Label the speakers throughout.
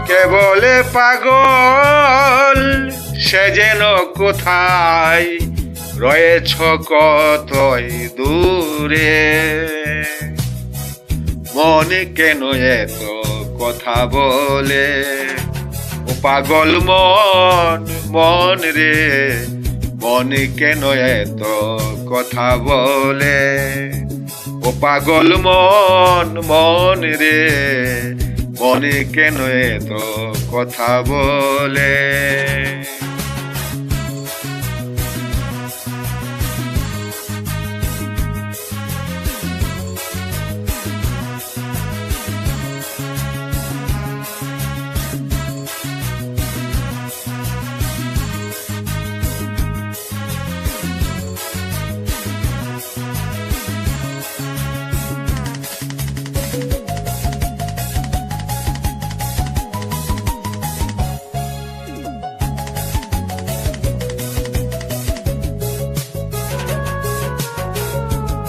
Speaker 1: কেবলে পাগল সে যেন কোথায় রয়েছ কতই দূরে, মনে কেন এত কথা বলে, ও পাগল মন মন রে, মনে কেন এত কথা বলে, ও পাগল মন মন রে, মনে কেন এত কথা বলে।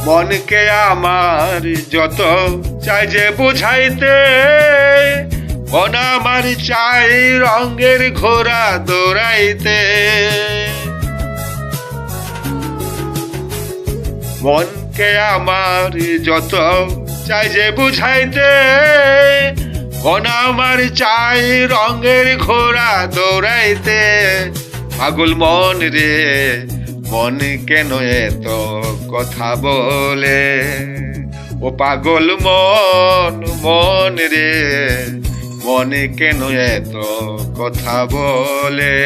Speaker 1: মনকে আমার যত চাই যে বুঝাইতে, মন আমার চাই রঙের ঘোড়া দৌড়াইতে, মনকে আমার যত চাই যে বুঝাইতে, মন আমার চাই রঙের ঘোড়া দৌড়াইতে, পাগল মন রে, মন কেন এত কথা বলে, ও পাগল মন মন রে, মন কেন এত কথা বলে।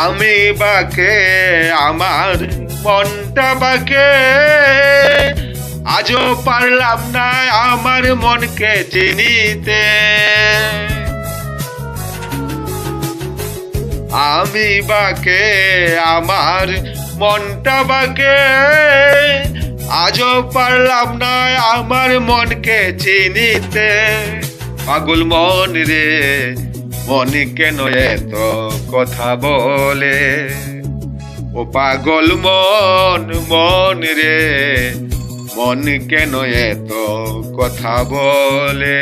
Speaker 1: আমি বাকে আমার মনটা বাকে, আজও পারলাম না আমার মনকে চিনিতে, আমি বাকে আমার মনটা বাকে, আজও পারলাম না আমার মনকে চিনিতে, পাগল মন রে, মন কেন এত কথা বলে, ও পাগল মন মন রে, মন কেন এত কথা বলে।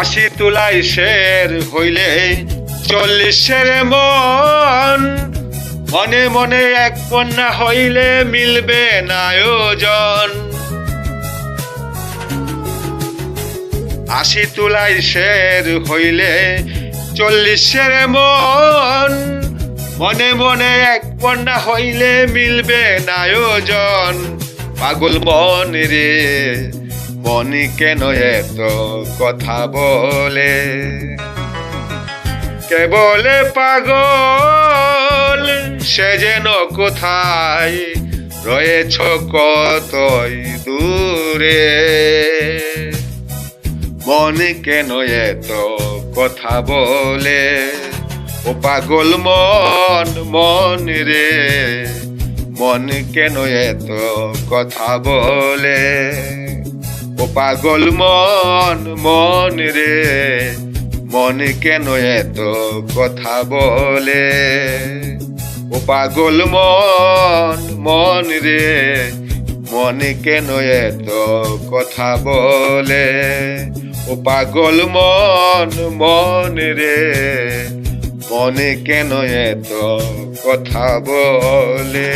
Speaker 1: আশি তুলাই শের হইলে 40 মন, মনে মনে এক কন্যা হইলে মিলবে না আয়োজন। 80 তুলাই শের হইলে 40 মন, মনে মনে এক কন্যা হইলে মিলবে না আয়োজন, পাগল মন রে, মন কেন এত কথা বলে, কেবলে পাগল সে যেন কোথায় রয়েছ কতই দূরে, মন কেন এত কথা বলে, ও পাগল মন মন রে, মন কেন এত কথা বলে? ও পাগল মন, মন রে, মন কেন এত কথা বলে? ও পাগল মন, মন রে, মন কেন এত কথা বলে? ও পাগল মন, মন রে, মন কেন এত কথা বলে?